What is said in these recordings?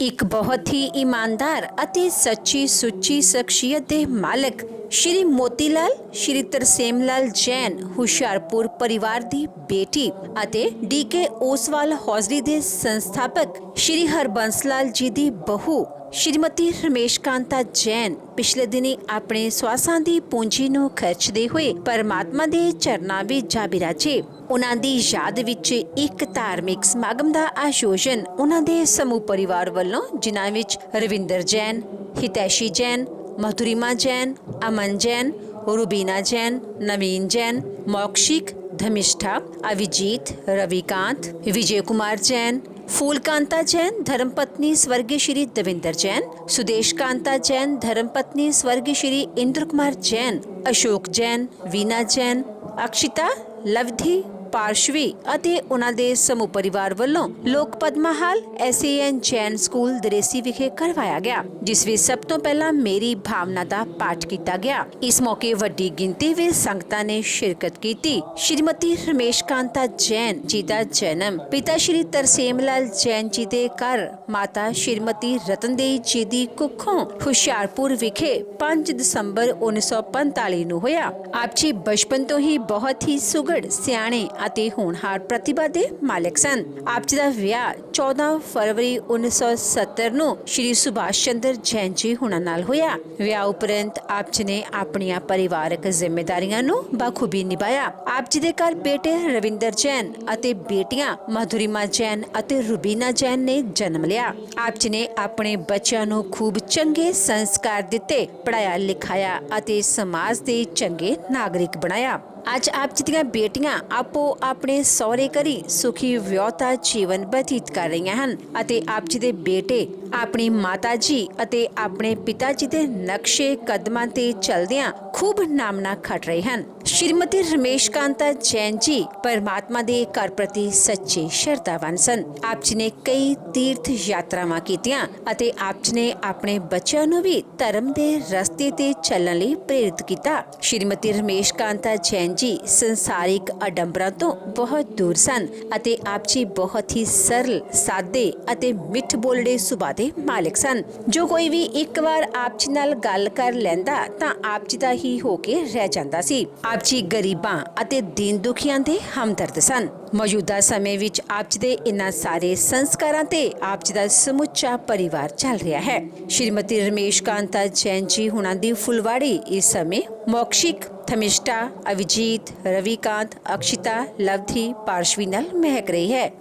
एक बहुत ही ईमानदार ਅਤੇ ਸੱਚੀ ਸੁੱਚੀ ਸ਼ਖਸੀਅਤ ਦੇ ਮਾਲਕ श्री मोतीलाल श्री तरसेम लाल जैन हुशियारपुर परिवार की बेटी ਅਤੇ डी.के. ओसवाल हौजरी के संस्थापक श्री हरबंस लाल जी की बहू श्रीमती रमेश कांता जैन पिछले दिनी अपने स्वासां की पूंजी नूं खर्चते हुए परमात्मा के चरनां विच जा बिराजे। उन्हां दी याद विच एक धार्मिक समागम का आयोजन उन्हां दे समूह परिवार वालों जिन्हां विच रविंदर जैन, हितैषी जैन, मधुरिमा जैन, अमन जैन, रूबीना जैन, नवीन जैन, मौक्षिक, धमिष्ठा, अभिजीत, रविकांत, विजय कुमार जैन, फूलकांता जैन, धर्मपत्नी स्वर्गीय श्री दविंदर जैन, सुदेश कांता जैन, धर्मपत्नी स्वर्गीय श्री इंद्र कुमार जैन, अशोक जैन, वीना जैन, अक्षिता, लवधी, पार्शवी ਅਤੇ ਉਹਨਾਂ ਦੇ ਸਮੂਹ ਪਰਿਵਾਰ ਵੱਲੋਂ ਲੋਕ ਪਦਮਾਹਾਲ SAN ਜੈਨ ਸਕੂਲ ਦਰੇਸੀ ਵਿਖੇ ਕਰਵਾਇਆ ਗਿਆ, ਜਿਸ ਵਿੱਚ ਸਭ ਤੋਂ ਪਹਿਲਾਂ ਮੇਰੀ ਭਾਵਨਾ ਦਾ ਪਾਠ ਕੀਤਾ ਗਿਆ। ਇਸ ਮੌਕੇ ਵੱਡੀ ਗਿਣਤੀ ਵਿੱਚ ਸੰਗਤਾਂ ਨੇ ਸ਼ਿਰਕਤ ਕੀਤੀ। ਸ਼੍ਰੀਮਤੀ ਰਮੇਸ਼ ਕਾਂਤਾ ਜੈਨ ਜੀ ਦਾ ਜਨਮ ਪਿਤਾ ਸ਼੍ਰੀ ਤਰਸੇਮ ਲਾਲ ਜੈਨ ਜੀ ਦੇ ਘਰ ਮਾਤਾ ਸ਼੍ਰੀਮਤੀ ਰਤਨਦੇਈ ਜੀ ਦੀ ਕੁੱਖੋਂ ਹੁਸ਼ਿਆਰਪੁਰ ਵਿਖੇ 5 ਦਸੰਬਰ 1945 ਨੂੰ ਹੋਇਆ। ਆਪ ਜੀ ਬਚਪਨ ਤੋਂ ਹੀ ਬਹੁਤ ਹੀ ਸੁਘੜ, ਸਿਆਣੇ ਅਤੇ ਹੋਣਹਾਰ ਪ੍ਰਤਿਭਾ ਦੇ ਮਾਲਕ ਸਨ। ਆਪ ਜੀ ਦਾ ਵਿਆਹ 14 ਫਰਵਰੀ 1970 ਨੂੰ ਸ਼੍ਰੀ ਸੁਭਾਸ਼ ਚੰਦਰ ਜੈਨ ਜੀ ਹੁਣਾਂ ਨਾਲ ਹੋਇਆ। ਵਿਆਹ ਉਪਰੰਤ ਆਪ ਜੀ ਨੇ ਆਪਣੀਆਂ ਪਰਿਵਾਰਕ ਜ਼ਿੰਮੇਵਾਰੀਆਂ ਨੂੰ ਬਖੂਬੀ ਨਿਭਾਇਆ। ਆਪ ਜੀ ਦੇ ਘਰ ਬੇਟੇ ਰਵਿੰਦਰ ਜੈਨ ਅਤੇ ਬੇਟੀਆਂ ਮਧੁਰਿਮਾ ਜੈਨ ਅਤੇ ਰੂਬੀਨਾ ਜੈਨ ਨੇ ਜਨਮ ਲਿਆ। ਆਪ ਜੀ ਨੇ ਆਪਣੇ ਬੱਚਿਆਂ ਨੂੰ ਖੂਬ ਚੰਗੇ ਸੰਸਕਾਰ ਦਿੱਤੇ, ਪੜਾਇਆ ਲਿਖਾਇਆ ਅਤੇ ਸਮਾਜ ਦੇ ਚੰਗੇ ਨਾਗਰਿਕ ਬਣਾਇਆ। ਅੱਜ ਆਪ ਜੀ ਦੀਆਂ ਬੇਟੀਆਂ ਆਪੋ ਆਪਣੇ ਸਹੁਰੇ ਘਰੀ ਸੁਖੀ ਵਿਆਹਤਾ ਜੀਵਨ ਬਤੀਤ ਕਰ ਰਹੀਆਂ ਹਨ ਅਤੇ ਆਪ ਜੀ ਦੇ ਬੇਟੇ ਆਪਣੀ ਮਾਤਾ ਜੀ ਅਤੇ ਆਪਣੇ ਪਿਤਾ ਜੀ ਦੇ ਨਕਸ਼ੇ ਕਦਮਾਂ ਤੇ ਚਲਦਿਆਂ ਖੂਬ ਨਾਮਣਾ ਖੱਟ ਰਹੇ ਹਨ। श्रीमती रमेश कांता जैन जी परमात्मा दे घर प्रति सच्चे श्रद्धावान सन। आप जी ने कई तीर्थ यात्रावां कीतियां अते आप जी ने अपने बच्चों नूं भी धर्म दे रस्ते ते चलण लई प्रेरित किया। श्रीमती रमेश कांता जैन जी संसारिक अडंबरां तो बहुत दूर सन अते आप जी बहुत ही सरल, सादे अते मिठ बोलड़े सुभाਅ दे मालिक सन। जो कोई भी एक बार आप जी नाल गल कर लैंदा तां आप जी दा ही हो के रह जांदा सी। आप जी गरीबां ਅਤੇ ਦੀਨ ਦੁਖੀਆਂ ਦੇ ਹਮਦਰਦ ਸਨ। ਮੌਜੂਦਾ ਸਮੇਂ ਵਿੱਚ ਆਪ ਜੀ ਦੇ ਇਨ੍ਹਾਂ ਸਾਰੇ ਸੰਸਕਾਰਾਂ ਤੇ ਆਪ ਜੀ ਦਾ ਸਮੁੱਚਾ ਪਰਿਵਾਰ ਚੱਲ ਰਿਹਾ ਹੈ। ਸ਼੍ਰੀਮਤੀ ਰਮੇਸ਼ ਕਾਂਤਾ ਜੈਨ ਜੀ ਹੁਣਾਂ ਦੀ ਫੁਲਵਾੜੀ ਇਸ ਸਮੇਂ ਮੌਕਸ਼ਿਕ, ਥਮਿਸ਼ਟਾ, ਅਭਿਜੀਤ, ਰਵੀਕਾਂਤ, ਅਕਸ਼ਿਤਾ, ਲਵਧੀ, ਪਾਰਸ਼ਵੀ ਨਾਲ ਮਹਿਕ ਰਹੀ ਹੈ।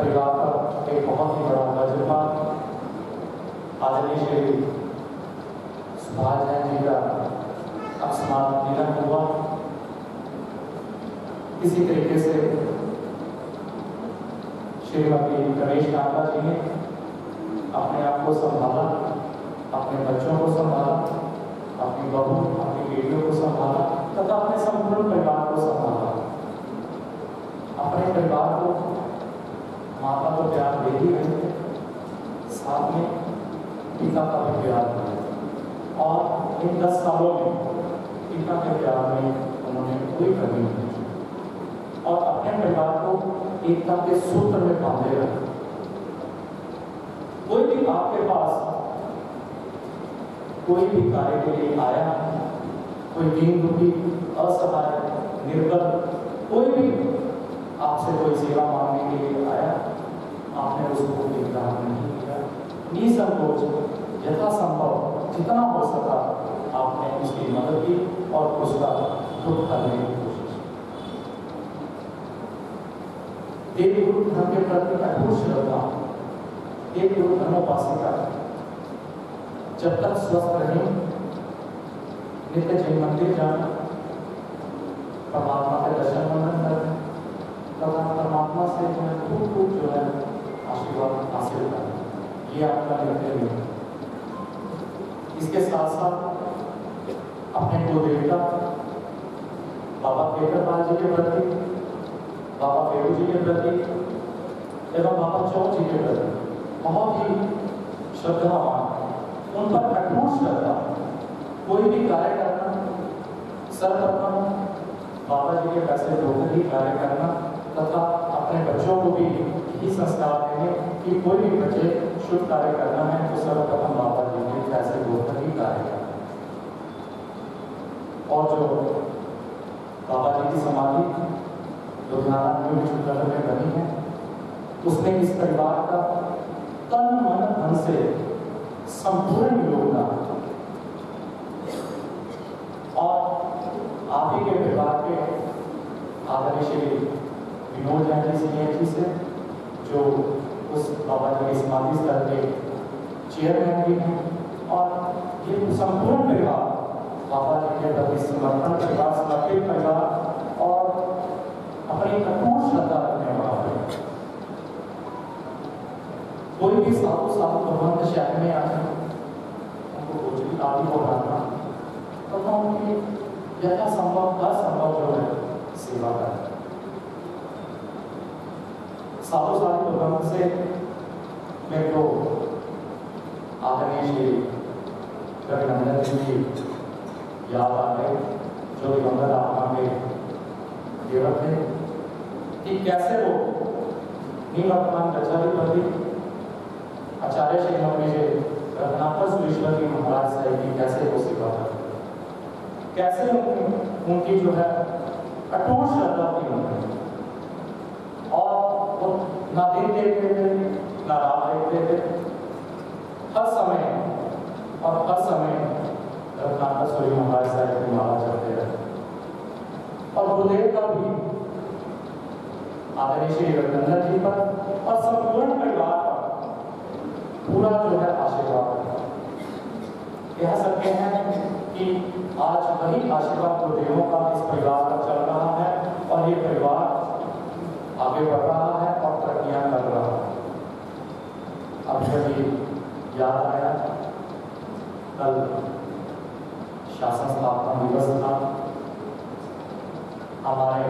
परिवार का एक बहुत ही बड़ा वज्रपात आदरणीय श्री सुभाष जैन जी का अकस्मात निधन हुआ। इसी तरीके से श्रीमती गणेश नाथा जी ने अपने आप को संभाला, अपने बच्चों को संभाला, अपनी बहू अपनी बेटियों को संभाला तथा अपने संपूर्ण परिवार को संभाला। अपने परिवार को माता को प्यार दे ही रहे थे, साथ में पिता का भी प्यार दिया और इन 10 सालों में पिता के प्यार में उन्होंने कोई कमी नहीं की और अपने परिवार को एकता के सूत्र में बांधे रखा। कोई भी आपके पास कोई भी कार्य के लिए आया, कोई दीन दुखी, असहाय, निर्बल, कोई भी आपसे कोई सेवा मांगने के लिए आया, आपने उसको इनकार नहीं किया, निसंकोच यथासंभव जितना हो सका आपने उसकी मदद की और उसका दुख करने की कोशिश की। देवी गुरु धर्म के प्रति अटूट श्रद्धा, देवी गुरु धर्मोपासिका जब तक स्वस्थ रहे, नित्य जैन मंदिर जाना, परमात्मा के दर्शन वंदन करना तथा परमात्मा से जो है खूब जो है आशीर्वाद हासिल करना, ये आपका निर्णय है। इसके साथ साथ अपने को देवता बाबा केदारपाल जी के प्रति, बाबा फेरू जी के प्रति एवं बाबा चौक जी के प्रति बहुत ही श्रद्धावान, उन पर अटूट श्रद्धा। कोई भी कार्य करना, सर्वप्रथम बाबा जी के पैसे धोकर ही कार्य करना तथा अपने बच्चों को भी यही संस्कार देंगे कि कोई भी बच्चे शुभ कार्य करना है तो सर्वप्रथम बाबा जी के पैसे धोकर ही कार्य करना। और जो बाबा जी की समाधि लुधियाना में बनी है, उसने इस परिवार का तन मन धन से संपूर्ण योगदान और आप ही के परिवार के आदरणीय श्री विनोद जैन जी से जो उस बाबा जी के समाधि स्थल के चेयरमैन भी हैं और ये संपूर्ण परिवार बाबा जी के प्रति समर्पण परिवार, समर्पित परिवार और अपनी अटूट श्रद्धा रखने वाला है। कोई भी साधु भगवंत शहर में आए, उनको गोचरी आदि को बनाना तथा उनकी यथासंभव असंभव जो है सेवा करना। साधु भगवंत से मेरे को आदरणीय श्री रविनंदन जी की याद आ गई, जो दिवंगत आत्मा के देवत थे, कि कैसे वो निवर्तमान गच्छाधिपति आचार्य श्री नवनीय रत्नाकर सुरेश्वर जी महाराज साहिब की कैसे वो सेवा करते, कैसे उनकी जो है अटूट श्रद्धा थी उनमें और वो ना दिन देखते थे ना रात देखते थे, हर समय रत्नाकर सूर्य महाराज साहिब की माला चलते रहे। और गुरुदेव का भी आदरणीय श्री रविनंदन जी पर और संपूर्ण परिवार पर पूरा जो है आशीर्वाद है। कह सकते हैं कि आज वही आशीर्वाद गुरुदेवों का इस परिवार पर चल रहा है और ये परिवार आगे बढ़ रहा है और तरक्कियां कर रहा है। अब जब ये याद आया, कल शासन स्थापना दिवस था, हमारे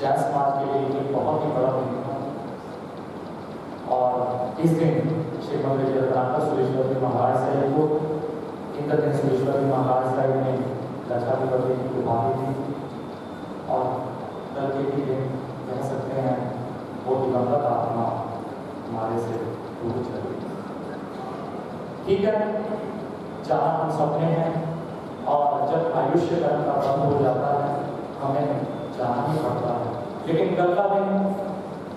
जैन समाज के लिए एक बहुत ही बड़ा दिन था और इस दिन श्रीमती रत्नाकर सुरेश्वर जी महाराज साहिब को इंद्रधनुष सुरेश्वर जी महाराज साहिब ने लक्षाधिपति की उपाधि दी और कल के ही दिन कह सकते हैं वो दिवंगत आत्मा हमारे से दूर चली। ठीक है, जहाँ हम सपने हैं और जब आयुष्य कर्म का बंद हो जाता है हमें जाना ही पड़ता है, लेकिन कल का दिन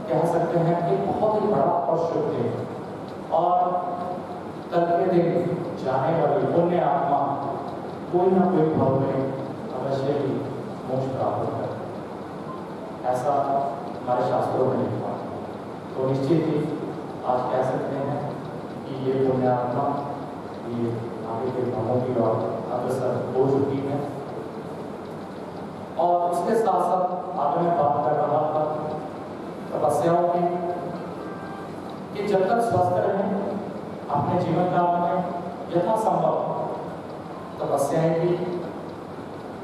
कह सकते हैं कि बहुत ही बड़ा और शुभ दिन और कल के दिन जाने वाली पुण्य आत्मा कोई ना कोई भाव में अवश्य ही मोक्ष प्राप्त करे, ऐसा हमारे शास्त्रों में लिखा। तो निश्चित ही आज कह सकते हैं कि ये पुण्यात्मा ये आगे के कामों की ओर अग्रसर हो चुकी है। और उसके साथ साथ आगे मैं बात कर रहा था तपस्याओं की कि जब तक स्वस्थ रहें अपने जीवन काल में यथासंभव तपस्याएं की।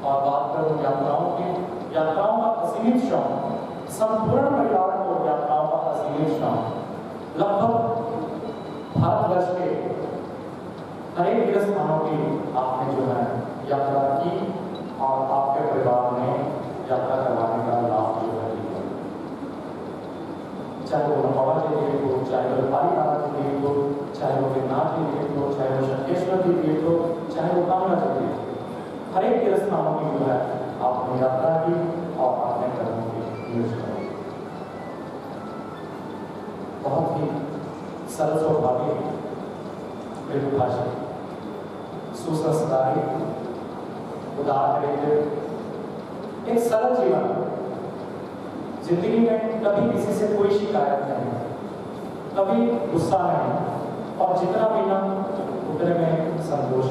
और बात करूं यात्राओं की, यात्राओं का असीमित शौक, संपूर्ण परिवार को यात्राओं का असीमित शौक। लगभग भारतवर्ष के हर एक तीर्थ स्थानों की आपने जो है यात्रा की और आपके परिवार ने यात्रा करवाने का लाभ जो है लिया। चाहे वो नौवा के लिए हो, चाहे वो पालीतारा के लिए हो, चाहे वो गिरनार के लिए हो, चाहे वो शंखेश्वर के लिए हो, चाहे वो कांगड़ा के लिए, हर एक तीर्थ स्थानों की जो है आपने यात्रा की और आपने कर्मों की योजना की। बहुत ही सरल स्वभावी, मृदुभाषी, सुसंस्कारी, उदार हृदय, एक सरल जीवन। जिंदगी में कभी किसी से कोई शिकायत नहीं, कभी गुस्सा नहीं, और जितना भी ना उतने में संतोष।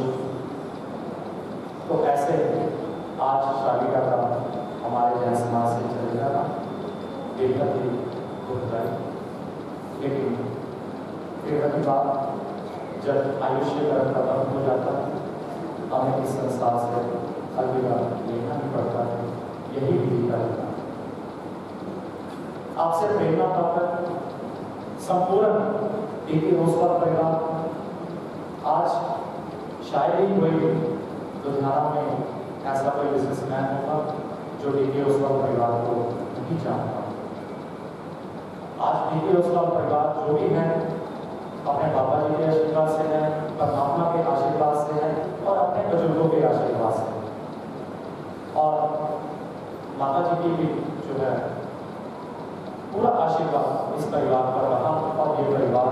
तो ऐसे आज शादी का काम हमारे जैन समाज से चल जाना बेहद ही दुखदायी। लेकिन फिर वही बात, जब आयुष्य का खत्म हो जाता है हमें इस संसार से अलविदा लेना ही पड़ता है। यही विधि का है। आपसे प्रेरणा पाकर संपूर्ण डीके ओसवाल परिवार आज शायद ही कोई लुधियाना में ऐसा कोई बिजनेसमैन होगा जो डीके ओसवाल परिवार को नहीं जानता। आज डीके ओसवाल परिवार जो भी है अपने बाबा जी के आशीर्वाद से है, परमात्मा के आशीर्वाद से है और अपने बुजुर्गों के आशीर्वाद से है। और माता जी की भी जो है पूरा आशीर्वाद इस परिवार पर रहा और ये परिवार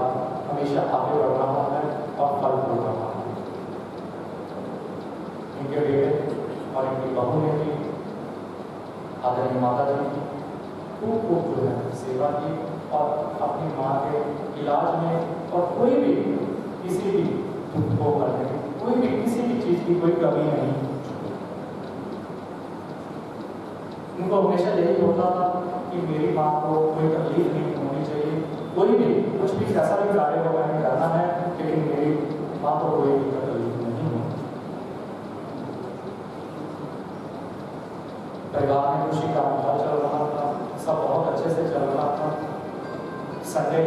हमेशा आगे बढ़ रहा है और फल फूल रहा है। इनके बेटे और इनकी बहू ने भी आदरणीय माता जी की खूब जो है सेवा की और अपनी माँ के इलाज में और कोई भी किसी भी दुख को करने में कोई भी किसी भी चीज़ की कोई कमी नहीं। उनको हमेशा यही होता था कि मेरी माँ को कोई तकलीफ नहीं होनी चाहिए, कोई भी कुछ भी ऐसा भी कार्य हो मैंने करना है लेकिन मेरी माँ को कोई भी तकलीफ नहीं हो। परिवार में खुशी का माहौल चल रहा था, सब बहुत अच्छे से चल रहा था। संडे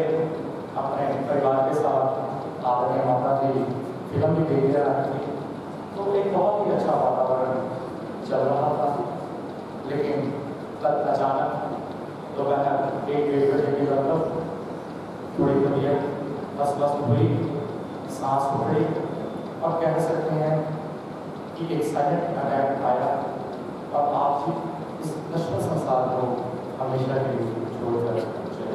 अपने परिवार के साथ आदरणीय माता जी फिल्म भी देखने आ रही थी, तो एक बहुत ही अच्छा वातावरण चल रहा था। लेकिन कल अचानक दोपहर 1-1:30 बजे के लगभग थोड़ी तबीयत अस्वस्थ हुई, सांस उखड़ी और कह सकते हैं कि एक साइलेंट अटैक आया और आप जी इस नश्वर संसार को हमेशा के लिए छोड़कर चले।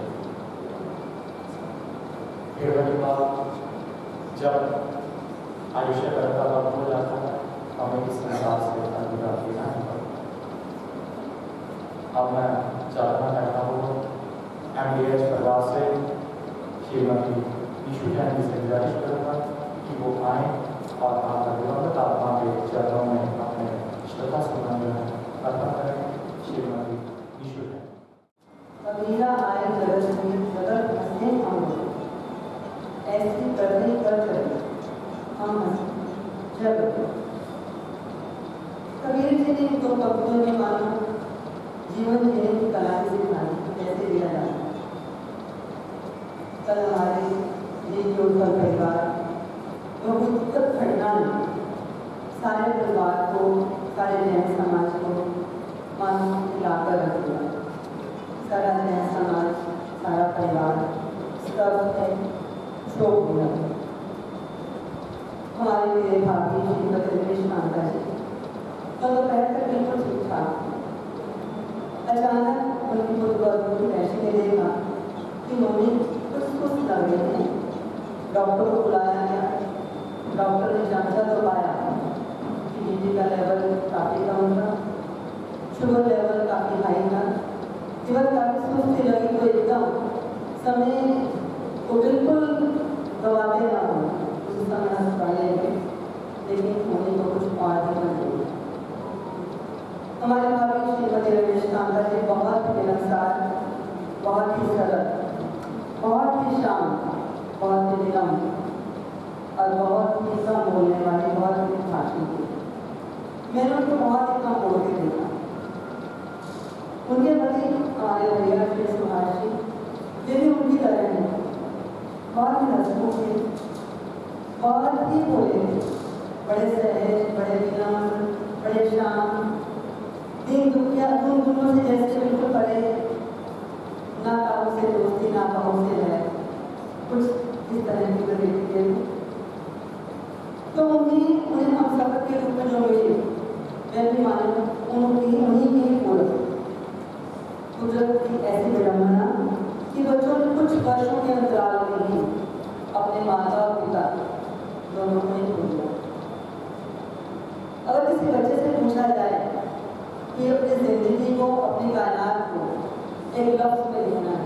फिर वही बात, जब आयुष्य का वक्त हो जाता है हमें इस संसार से अलविदा लेना ही पड़ता है। अब मैं चाहना चाहता हूँ MDH परिवार से श्रीमती ईशु जैन जी से गुजारिश करूँगा कि वो आए और आपका दिवंगत आत्मा के चरणों में अपने श्रद्धा सुमन अर्पण करें। श्रीमती ईशु जैन। कबीरा आए जगत में जगत हंसे हम ऐसी करनी कर चले हम हंसे जगत। कबीर जी ने दो भक्तों ने माना जीवन जीने की कला सिखाई कैसे दिया जाता है। कल हमारे डीके ओसवाल परिवार बहुत दुखद घटना ने सारे परिवार को, सारे जैन समाज को मानो हिलाकर रख दिया। सारा जैन समाज, सारा परिवार सब है शोक हुआ। हमारे मेरे भाभी श्रीमती रमेश कांता जी कल दोपहर तक बिल्कुल ठीक ठाक। अचानक उनकी बुजुर्ग ऐसे ने देखा कि मम्मी कुछ कुछ लग रहे हैं। डॉक्टर को बुलाया गया। डॉक्टर ने जांचा तो पाया कि बीपी का लेवल काफ़ी कम था, शुगर लेवल काफ़ी हाई था, इवन काफ़ी सुस्ती लगी तो एकदम समय को बिल्कुल गवाते ना हो, उस समय अस्पताल में, लेकिन होने को कुछ और भी बन गई। हमारे भाभी श्रीमती रमेश कांता जी बहुत ही मिलनसार, बहुत ही सरल, बहुत ही शांत, बहुत ही विनम्र और बहुत ही कम बोलने वाली, बहुत ही भाषी थी। मैंने उनको बहुत ही कम बोल के देखा। उनके पति हमारे भैया श्री सुभाष जी, ये भी उनकी तरह हैं, बहुत ही हंसमुख थे, बहुत ही भोले थे, बड़े सहज, बड़े विनम्र, बड़े शांत, दिन दुखिया दोनों से जैसे बिल्कुल पड़े, ना काहू से दोस्ती, ना काहू से है, कुछ इस तरह की व्यक्ति थे। तो उन्हें हम सफर के रूप में जो मिली, मैं भी मानूं उन्हीं की पूर्ण कुदरत की ऐसी विडंबना कि बच्चों ने कुछ वर्षों के अंतराल में ही अपने माता और पिता दोनों को ही खो दिया। अगर किसी बच्चे से पूछा जाए कि अपनी जिंदगी को, अपनी कायनात को एक लफ्ज में लिखना है,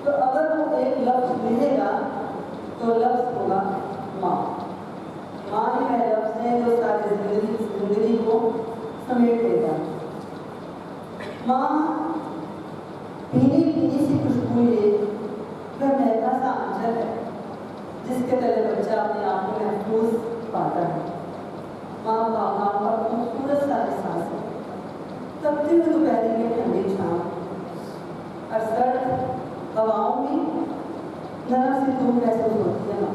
तो अगर वो एक लफ्ज लिखेगा तो लफ्ज होगा माँ। माँ ही वह लफ्ज है जो सारी जिंदगी को समेट देगा। माँ भीनी भीनी सी खुशबू ये वह महका सा आंचल है जिसके तले बच्चा अपने आप को महफूज पाता है। माँ भावनाओं का खूबसूरत सा एहसास है। तपती हुई दोपहर में ठंडी छाँव और सर्द हवाओं में नरम सी धूप महसूस होती है। माँ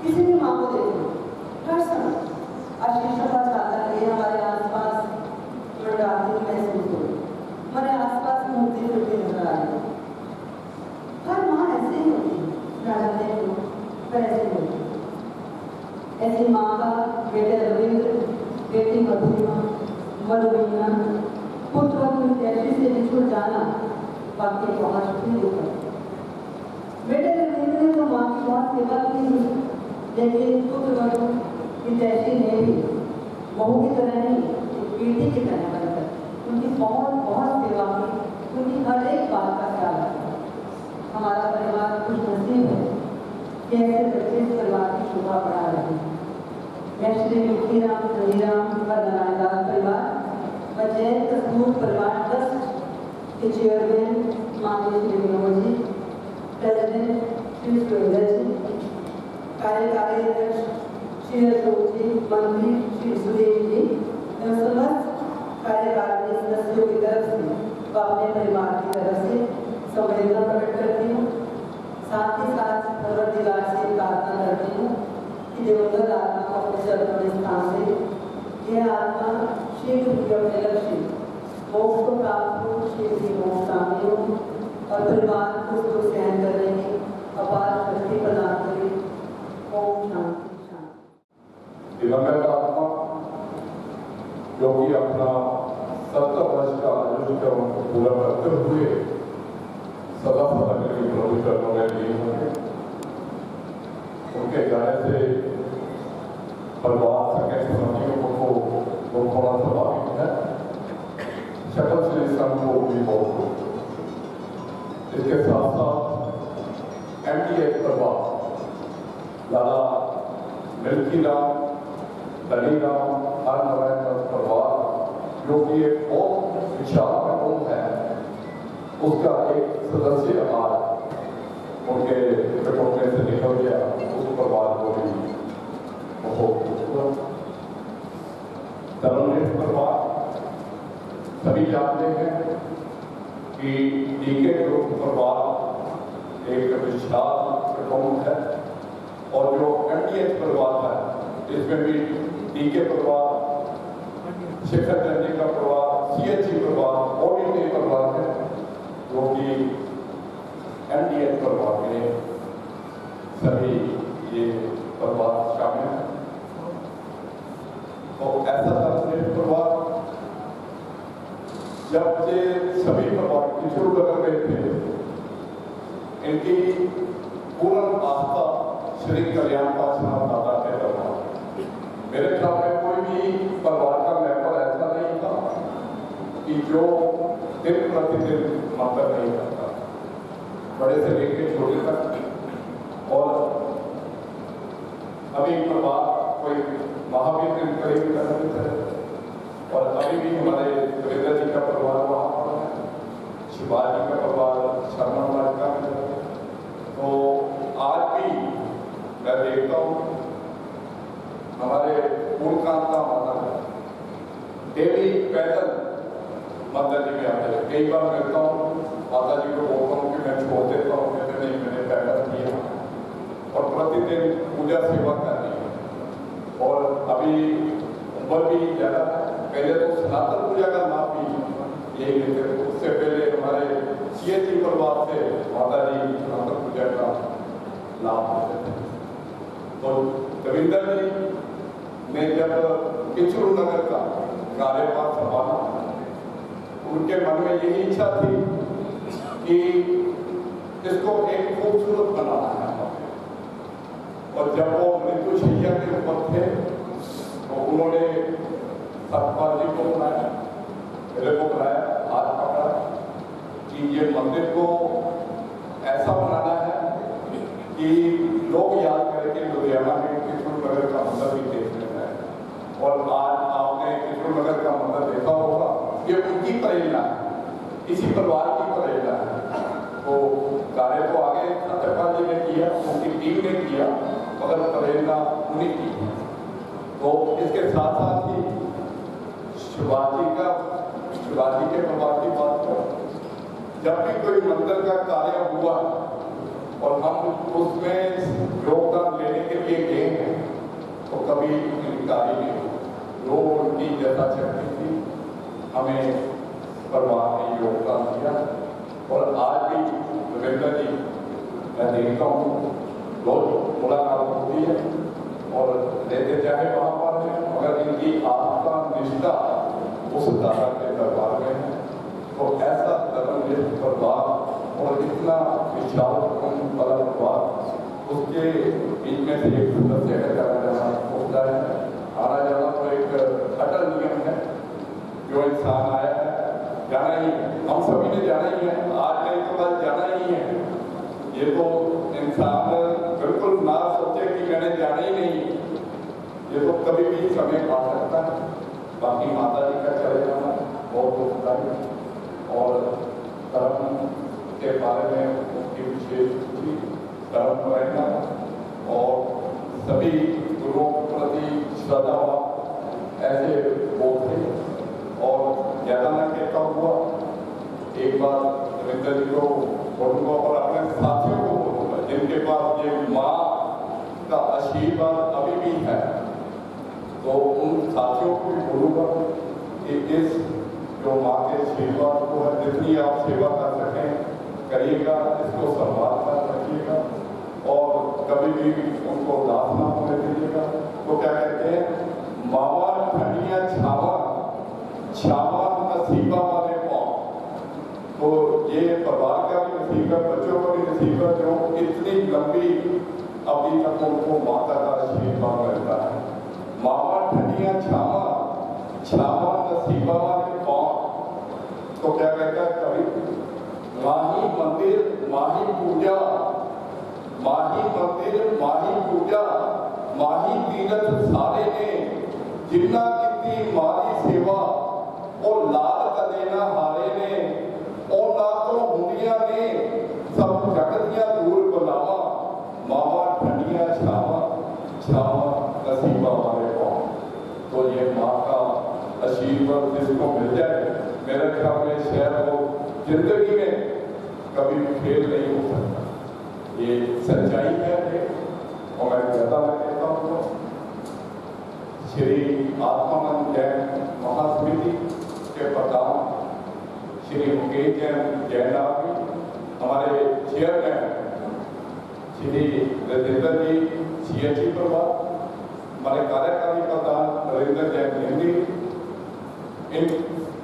किसी भी माँ को देखो, हर समय आशीषों का चादर लिए हमारे आसपास मंडराती महसूस हो, हमारे आसपास घूमती फिरती नजर आ रही। हर माँ ऐसे ही होती है, ना जाने क्यों पर ऐसे होती है। ऐसी माँ का बेटे रविंद्र, बेटी मधुरिमा, मधुमीना, पुत्र अपनी कैसी से बिछुड़ जाना बाकी बहुत ही दुख है। बेटे रविंद्र ने तो माँ की बहुत सेवा की, लेकिन पुत्र वधु की तैसी ने भी बहू की तरह नहीं, एक बेटी की तरह बनकर उनकी बहुत बहुत सेवा की, उनकी हर एक बात का ख्याल रखा। हमारा परिवार खुश नसीब है कि ऐसे बच्चे इस परिवार की शोभा बढ़ा रहे हैं। मैं श्री मिट्टीराम, धनीराम और नारायणदास परिवार व जैन कस्तूर परिवार ट्रस्ट के चेयरमैन माननीय श्री विनोद जी, प्रेसिडेंट श्री सुरेंद्र जी, कार्यकारी अध्यक्ष श्री अशोक जी, मंत्री श्री सुदेश जी एवं समस्त कार्यकारिणी सदस्यों की तरफ से व अपने परिवार की तरफ से संवेदना प्रकट करती हूँ। साथ ही साथ परवरदिगार से प्रार्थना करती हूँ कि दिवंगत आत्मा को अपने चरणों स्थान से यह आत्मा शीघ्र ही अपने लक्ष्य मोक्ष को प्राप्त हो, शीघ्र ही मोक्ष कामनी हो और परिवार को दुख सहन करने की अपार शक्ति प्रदान करे। ओम शांति। दिवंगत आत्मा जो कि अपना 70 वर्ष का आयुष्य पूरा करते हुए सदा सदा के लिए प्रभु चरणों में लिए होंगे। उनके जाने से परिवार सके संबंधियों को थोड़ा स्वाभाविक है, शक्ल से इंसान को भी बहुत। इसके साथ साथ MDH परिवार दादा मिल्कीराम, धनीराम और नारायणदास परिवार जो कि एक बहुत विशाल कुटुंब है, उसका एक सदस्य आज उनके कुटुंब में से निकल गया। उस परिवार को भी बहुत धर्मनिष्ठ परिवार। सभी जानते हैं कि डीके ग्रुप परिवार एक विशाल कुटुंब है और जो MDH परिवार है इसमें भी डीके परिवार, शिखर चंडी का परिवार, CHG परिवार, ODT परिवार है जो कि MDH परिवार में सभी ये परिवार शामिल है। तो ऐसा धर्मनिष्ठ परिवार जब ये सभी परिवार शुरू कर गए थे, इनकी पूर्ण आस्था श्री कल्याण पाठशाला दादा के दरबार। मेरे ख्याल में कोई भी परिवार का मेंबर ऐसा नहीं था कि जो दिन प्रतिदिन मंत्र नहीं करता। बड़े से लेकर छोटे तक। और अभी परिवार कोई महावीर के करीब कर रहे थे, और अभी भी हमारे रविंद्र जी का परिवार वहाँ पर है, शिवाजी का परिवार, शर्मा महाराज का भी है। तो आज भी मैं देखता हूँ हमारे पूर्णकांता माता डेली पैदल माता जी में आते हैं। कई बार मिलता हूँ, माता जी को बोलता हूँ कि मैं छोड़ देता हूँ, कहते नहीं मैंने पैदल किया, और प्रतिदिन पूजा सेवा करनी है। और अभी उम्र भी ज़्यादा है, पहले तो सनातन पूजा का नाम भी यही लेते थे, उससे पहले हमारे CHG परिवार से माता जी सनातन पूजा का लाभ लेते थे। तो रविंद्र जी ने जब किचलू नगर का कार्यभार संभाला, उनके मन में यही इच्छा थी कि इसको एक खूबसूरत बनाना है। और जब वो मृत्युशैया के ऊपर थे तो उन्होंने सतपाल जी को बुलाया, मेरे को बुलाया, हाथ पकड़ा कि ये मंदिर को ऐसा बनाना है कि लोग याद करें कि लुधियाना में किशोर नगर का मंदिर भी देखने में है। और आज आपने किशोर नगर का मंदिर देखा होगा, ये उनकी प्रेरणा है, इसी परिवार की प्रेरणा है। तो कार्य तो आगे सत्यपाल जी ने किया, उनकी टीम ने किया, मगर प्रेरणा उन्हीं की है। तो इसके साथ साथ ही शिवाजी के परिवार की बात करें, जब भी कोई मंदिर का कार्य हुआ और हम उसमें योगदान लेने के लिए गए हैं तो कभी इनकारी नहीं, जो उनकी जैसा शक्ति थी हमें परिवार ने योगदान दिया। और आज भी रविंद्र जी मैं देखता हूँ बहुत मुलाकात होती है और लेते चाहे वहाँ पर है, मगर इनकी आस्था निष्ठा उस दादा के दरबार में है। तो ऐसा धर्मनिष्ठ परिवार और इतना विशाल परिवार, उसके बीच में से एक सदस्य है होता है। आना जाना तो एक अटल नियम है, जो इंसान आया है जाना ही है, हम सभी ने जाना ही है, आज नहीं तो कल जाना ही है। ये तो इंसान बिल्कुल ना सोचे कि मैंने जाना ही नहीं, ये तो कभी भी समय पा सकता है। बाकी माता जी का चले जाना बहुत दुखदायी, और धर्म के बारे में उनकी विशेष रुचि, धर्म रहना और सभी गुरुओं के प्रति श्रद्धा ऐसे बोलते। और ज़्यादा न कहता हुआ एक बार रविंद्र जी को बोलूँगा और अपने साथियों को बोलूँगा जिनके पास ये माँ का आशीर्वाद अभी भी है, तो उन साथियों को भी बोलूँगा कि इस जो माँ के आशीर्वाद को है जितनी आप सेवा कर सकें करिएगा, इसको संभाल कर रखिएगा और कभी भी उनको उदास ना होने दीजिएगा। तो क्या कहते हैं, मावा ठंडियाँ छावा छावा नसीबा वाले पाँव। तो ये परिवार का भी नसीब है, बच्चों का भी नसीब है, जो इतनी लंबी अवधि तक उनको माता का आशीर्वाद मिलता है। मावा ठंडियाँ छावा छावा नसीबा वाले पाँव। तो क्या कहता है कवि, माही मंदिर माही पूजा, माही मंदिर माही पूजा, माही तीरथ सारे ने जिन्ना कितनी मारी सेवा, और लाल कदेना हारे ने, और ना तो हुंडिया ने सब जगतियां दूर बुलावा, मावा ठंडियां छावा छावा नसीबा वाले पाँव। तो ये माँ का आशीर्वाद जिसको मिल जाए, मेरे ख्याल में शायद वो जिंदगी में कभी भी फेल नहीं हो सकता। ये सच्चाई है। और मैं कहता हूँ श्री आत्मानंद जैन महासमिति के प्रधान श्री मुकेश जैन हमारे चेयरमैन श्री राजेंद्र जी CHG परिवार, हमारे कार्यकारी प्रधान रविंद्र जैन हिंदी, इन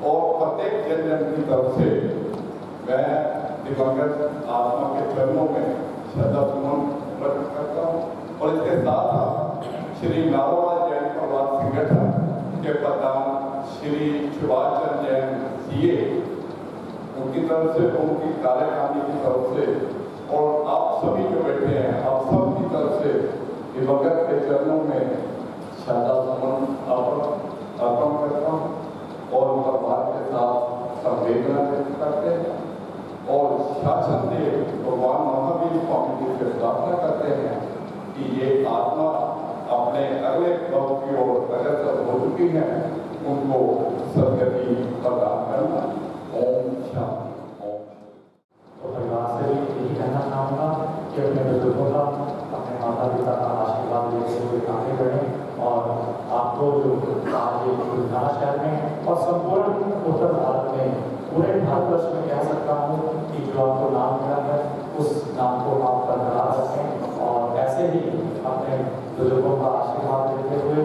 और प्रत्येक जन की तरफ से मैं दिवंगत आत्मा के चरणों में श्रद्धा सुमन प्रकट करता हूँ। और इसके साथ साथ श्री नारोवाल जैन परिवार संगठन के प्रधान श्री सुभाष चंद्र जैन CA, उनकी तरफ से, उनकी कार्यकारिणी की तरफ से और आप सभी जो बैठे हैं, आप सब की तरफ से दिवंगत के चरणों में श्रद्धासुमन अर्पण करता हूँ और परिवार के साथ संवेदना व्यक्त करते हैं और शासन से भगवान महावीर स्वामी जी से प्रार्थना करते हैं कि ये आत्मा अपने अगले भाव की ओर अग्रसर हो चुकी है, उनको सदगति प्रदान करना। ओम शांति। ओम। तो परिवार से भी यही कहना चाहूँगा कि अपने बुजुर्गों का, अपने माता पिता का आशीर्वाद लेते हुए आगे बढ़ें और आपको जो आज एक लुधियाना शहर में और संपूर्ण उत्तर भारत में, पूरे भारतवर्ष में कह सकता हूँ कि जो आपको नाम मिला है उस नाम को आप बरकरार रखें और ऐसे ही अपने बुजुर्गों का आशीर्वाद लेते हुए,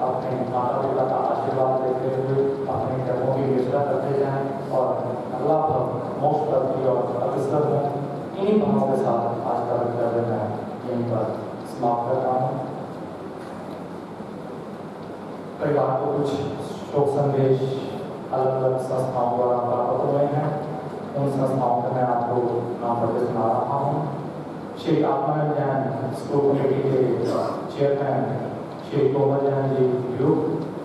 अपने माता पिता का आशीर्वाद लेते हुए अपने कर्मों की निष्ठा करते जाएं और अल्लाह पर मोक्ष प्राप्ति और अग्रसर हों। इन्हीं भावों के साथ आज का वक्तव्य मैं यहीं पर समाप्त करता हूँ। परिवार को कुछ शोक संदेश अलग अलग संस्थाओं द्वारा प्राप्त हुए हैं, उन संस्थाओं का मैं आपको नाम पढ़कर सुना रहा हूँ। श्री आत्मानंद जैन स्कूल कमेटी के चेयरमैन श्री कोमल जैन जी योग,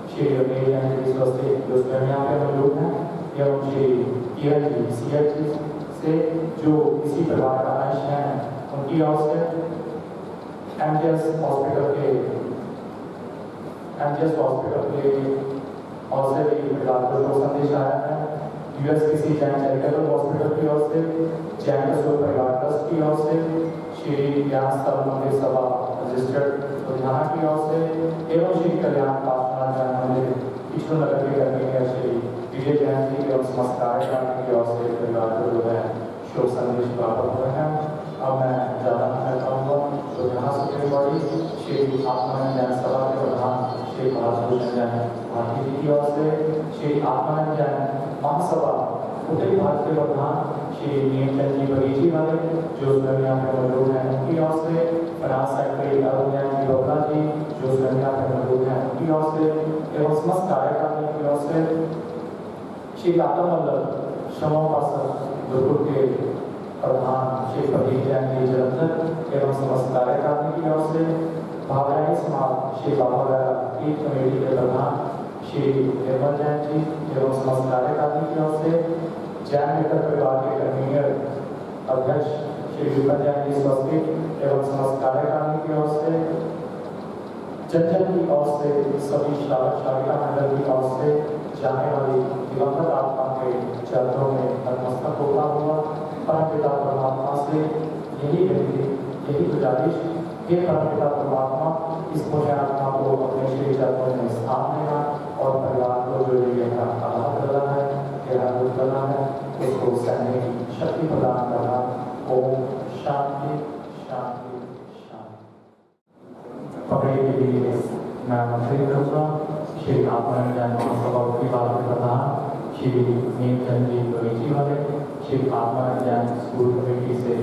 श्री रमेश जैन जी स्वस्ति जो स्वयं यहाँ पे मौजूद हैं, एवं श्री किरण जी CH से जो इसी परिवार का अंश हैं, उनकी ओर से MGS हॉस्पिटल के और से भी परिवार को शोक संदेश आया है। USPC जैन चैरिटेबल हॉस्पिटल की ओर से, जैन कसूर परिवार ट्रस्ट की ओर से, श्री ज्ञान स्थल मंदिर सभा रजिस्टर्ड लुधियाना की ओर से एवं श्री कल्याण पार्श्वनाथ जैन मंदिर किशोर नगर के कन्वीनर श्री विजय जैन जी एवं समस्त कार्यकारिणी की ओर से परिवार को जो है शोक संदेश प्राप्त हुए हैं। अब मैं ज़्यादा नहीं कहूँगा, तो यहाँ से बड़ी श्री आत्मानंद जैन सभा के प्रधान श्री भारतभूषण जैन भारती जी की ओर से, श्री आत्मानंद जैन महासभा उत्तरी भारत के प्रधान श्री नीमचंद जी बगीची वाले जो स्वयं यहाँ पे मौजूद हैं, उनकी ओर से, फ्रांस सेक्रेटरी अरुण जैन जी बबला जी जो स्वयं यहाँ पे मौजूद हैं, उनकी ओर से एवं समस्त कार्यकारिणी की ओर से, श्री आत्म वल्लभ श्रमों पार्षद दुर्ग के प्रधान श्री प्रदीप जैन जी जलंधर एवं समस्त कार्यकारिणी की ओर से, भावरानी समाज श्री बाबा तीर्थ कमेटी के प्रधान श्री निर्मल जैन जी एवं समस्त कार्यकारिणी की ओर से, जैन मित्र परिवार के कन्वीनर अध्यक्ष श्री विपन जैन जी स्वस्ति एवं समस्त कार्यकारिणी की ओर से, जन की ओर से, सभी श्रावक श्राविका मंडल की ओर से जाने वाली दिवंगत आत्मा के चरणों में नतमस्तक होता हुआ परमपिता परमात्मा से यही विनती, यही गुजारिश, हे परमपिता परमात्मा, इस पुण्य आत्मा को अपने श्री चरणों में स्थान देना और परिवार को जो ये आघात लगा है, यह दुख लगा है, उसको सहने की शक्ति प्रदान करना। ओम शांति शांति शांति। पकड़े के लिए मैं मंत्री करूँगा श्री आत्मानंद जैन महासभा की बात के प्रधान श्री नीमचंद जी बगीची वाले, श्री आत्मानंद जैन स्कूल कमेटी से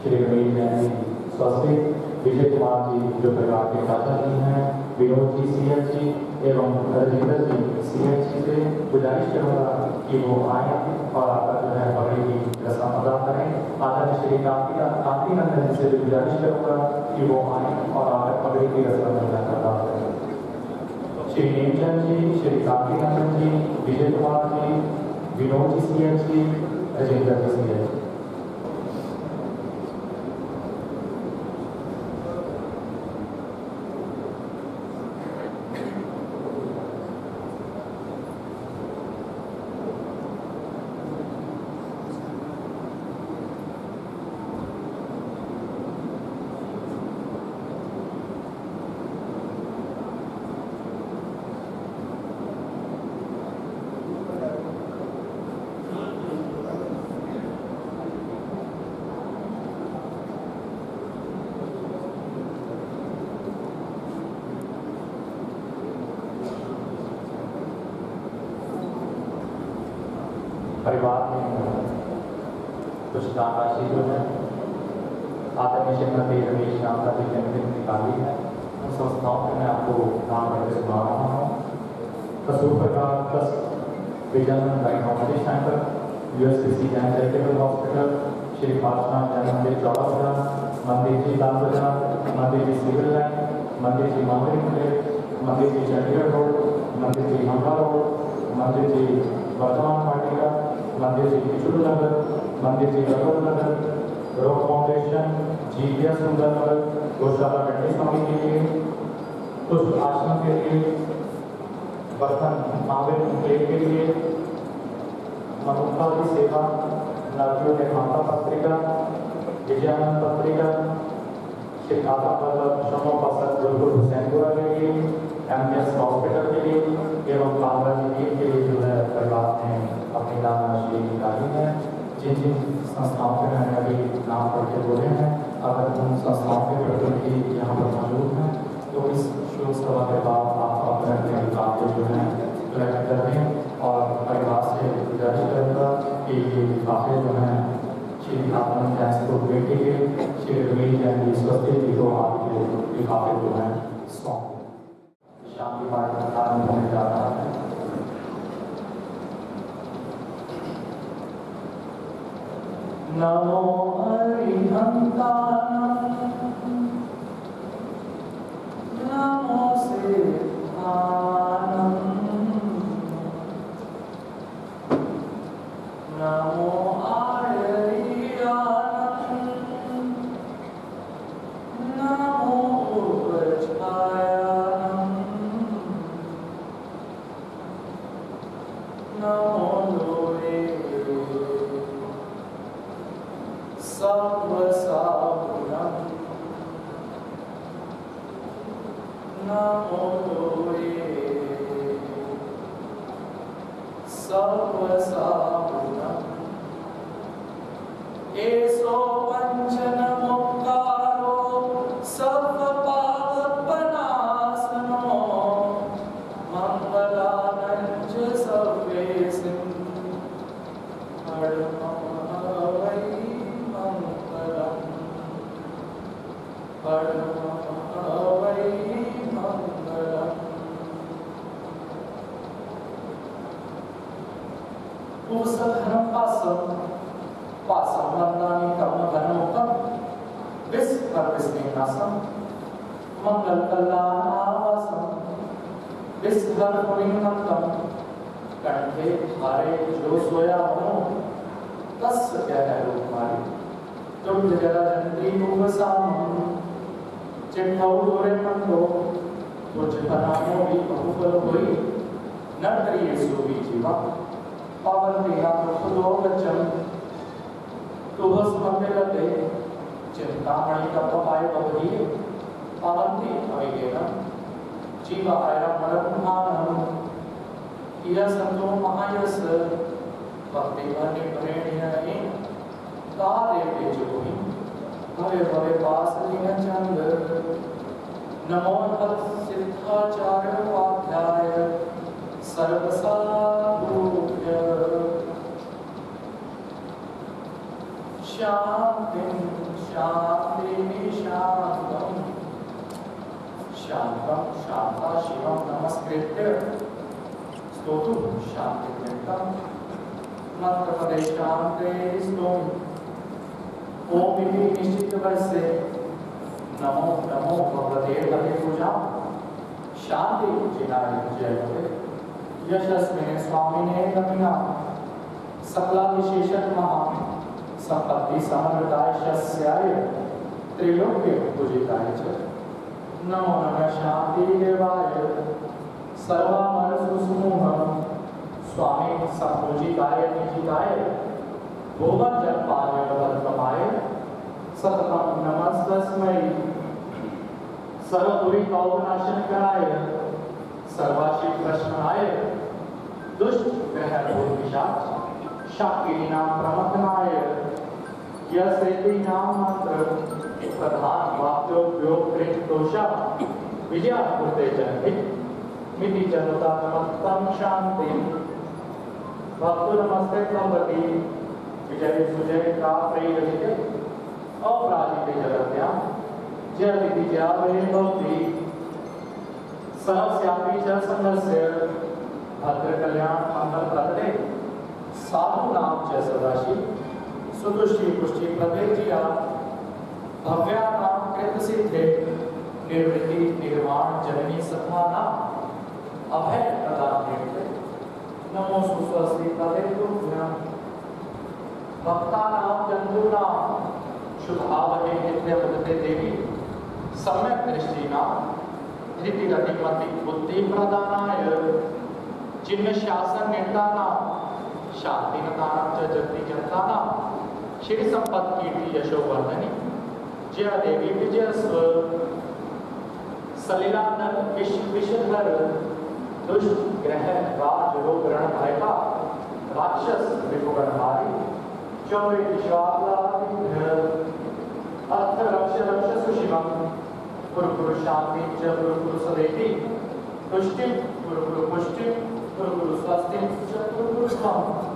श्री रमेश जैन जी स्वस्ति, विजय कुमार जी जो परिवार के चाचा जी हैं, विनोद जी CH जी एवं रजिंदर जी CH जी से गुजारिश करूँगा कि वो आए और आपका जो है पगड़ी की रस्म अदा करें। आदरणीय श्री कांति नंदन जी से गुजारिश करूँगा कि वो आए और आकर पगड़ी की रस्म अदा करें। श्री नीमचंद जी, श्री कांति नंदन जी, विजय कुमार जी, विनोद जी CH जी, रजिंदर जी CH जी। परिवार में कुछ दान राशि जो है आदरणीय श्रीमती रमेश नामता जी ने निकाली है, उन संस्थाओं में मैं आपको नाम करके सुना रहा हूँ। कसूर परिवार trust, vision gynaecology centre, USPC Jain charitable hospital, Shri Parshvanath Jain मंदिर चौड़ा, मंदिर जी लाल बाजार, मंदिर जी सिविल लाइन, मंदिर जी मंदिर प्लेट, मंदिर जी चंडीगढ़ रोड, मंदिर जी हमला रोड, मंदिर जी वर्धमान वाटिका, मंदिर जी किचुरू नगर, मंदिर जी रघुवर नगर, रोक फाउंडेशन, जीविया सुंदर नगर, गौशाला गड्डी स्वामी के लिए, पुष्प आश्रम के लिए, बर्तन महावीर प्लेट के लिए, मनुष्य की सेवा, नवयुग निर्माता पत्रिका, विजयानंद पत्रिका, श्री दादा वल्लभ शमोपसद गुरुकुल हुसैनपुरा के लिए, एमएस हॉस्पिटल के लिए एवं कांगड़ा जी के लिए जो है परिवार ने अपनी दान राशि निकाली है। जिन जिन संस्थाओं के मैंने अभी नाम पढ़ के बोले हैं, अगर उन संस्थाओं के प्रतिनिधि यहाँ पर मौजूद हैं तो इस शोक सभा के बाद आप अपने अपने लिफाफे जो हैं कलेक्ट कर दें और परिवार से गुजारिश करूँगा कि ये लिफाफे जो हैं श्री आत्मन जैन बेटी के श्री रवीन जैन की स्वस्ति जी को आपके लिफाफे जो हैं सौंप शांति पाठ प्रारंभ होने जा रहा है। नमो हरिहंतानम नमो सिद्धानम नमो आर्यानम नमो उपछायानम नमो लोरे सर्वसावरणम नमो लोरे सर्वसावरणम एसो पंचनमुक्तारो सर्वपापनाशनो मंगलानंच सर्वेसिं हरमहवै मंगलम् हरमहवै मंगलम्। पूर्वधर्मपासं पासं वंदामि कर्मधर्मोक्तं विस्मृतिस्नेहासं मंगलकल्याणावसं विस्मृतिर्निमित्तं कंठे धारे जो सोया मनो तस्य क्या है रूपमारी तुम जरा जंती उपसामं चिट्ठौ दोरे मंडो तुझ बनामो भी बहुफल होई न करिए सो भी जीवा पावन देहा प्रफुल्लो गच्छन् तुहस मंगलते चिंतामणि कपपाय भवदीये पावन्ति अविगेनम् जीवाय मरन्मानम् इह संतो महायस भक्ति भरने प्रेरणीय तारे बेचोहि भवे भवे पास लिंग चंद नमो भक्त सिद्धाचार्य उपाध्याय सर्वसाधुभ्य शांति शांति शांतम शांतम शांता शिवम नमस्कृत्य स्तोतु शांति कृतम मंत्र पदे शांति स्तोम ओम इति निश्चित वर्षे नमो नमो भगवते हरे पूजा शांति जिनाय जयते यशस्विने स्वामिने नमिना सकला विशेषण महा संपत्ति समृद्धाय शस्याय त्रिलोक्य पूजिताय च नमो नमः शांति देवाय सर्वामर सुसमूह स्वामी संपूजिताय निजिताय भुवन जन्माय वर्तमाय सततम नमस्तस्मै सर्वदुरितौनाशन कराय सर्वाशिव प्रश्नाय दुष्ट ग्रह पिशाच शाकिनी नाम प्रमथनाय यसेति नाम मंत्र प्रधान वाक्योपयोग कृतोषा विजया कृते जन्मित मिति जनता नमस्तम शांति भक्तो नमस्ते भगवती विजय सुजय का प्रेरिते अपराजिते जगत्या जयति जयावहे भवति सहस्यापि च संगस्य भद्र कल्याण मंगल प्रकटे साधु नाम च सदाशिव सुतुष्टि पुष्टि प्रदेजिया भव्यानां कृत सिद्धे निर्वृत्ति निर्वाण जननी सत्माना अभय प्रदान देते नमो सुस्वस्ति तदेतुभ्यं भक्तानां जन्तूनां शुभावहे नित्यमुदते देवी सम्यक् दृष्टिना धृतिरतिमति बुद्धि प्रदानाय जिन्म शासन निर्दानां शांतिनतानां च जगति जनतानां श्री संपत् कीर्ति यशोवर्धनी जय देवी विजयस्व सलीलानंद विषधर दुष्ट ग्रह राज रोग रण भयका राक्षस विपुगणहारी चौरे विश्वालादिभ्य अर्थ रक्ष सुशिवम गुरु शांति च गुरु सदेति तुष्टि गुरु पुष्टि गुरु स्वस्ति च गुरु स्वम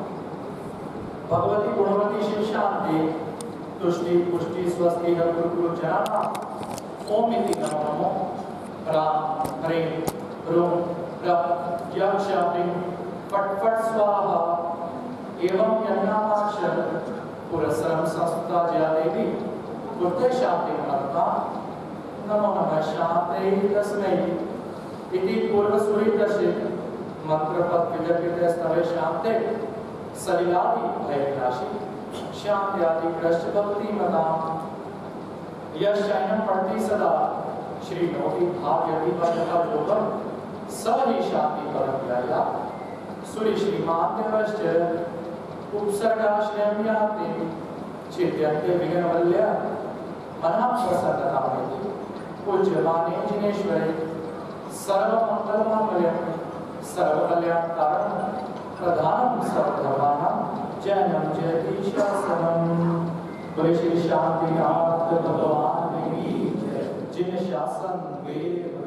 भगवती गुणवती शिव शांति तुष्टि पुष्टि स्वस्ति गुरु जनाना ओम इति नमो राम हरे रोम रप यम शांति फट फट स्वाहा एवं यन्नामाक्षर पुरस्सरम संस्कृता जया देवी पुरते शांति मनता नमो नमः शांते तस्मै इति पूर्वसुरीदर्शित मंत्रपद विजपित स्तवे शांते सलिलादि भयविनाशी शांति आदि कृष्ण भक्ति मना यश शयनम पढ़ती सदा श्री नौति भाग्यति वचका योगम स ही शांति परम व्याया सूर्य श्रीमान्यवश्च उपसर्गाश्रम्याते चित्यन्ते विघ्नवल्य मना प्रसन्नतामेति पूज्यमाने जिनेश्वरे सर्वमंगलमांगल्यं सर्वकल्याणकारं प्रधानं सर्वधर्माणां जयं जयति शासनम् बोले श्री शांतिनाथ भगवान की जय जिन शासन वेद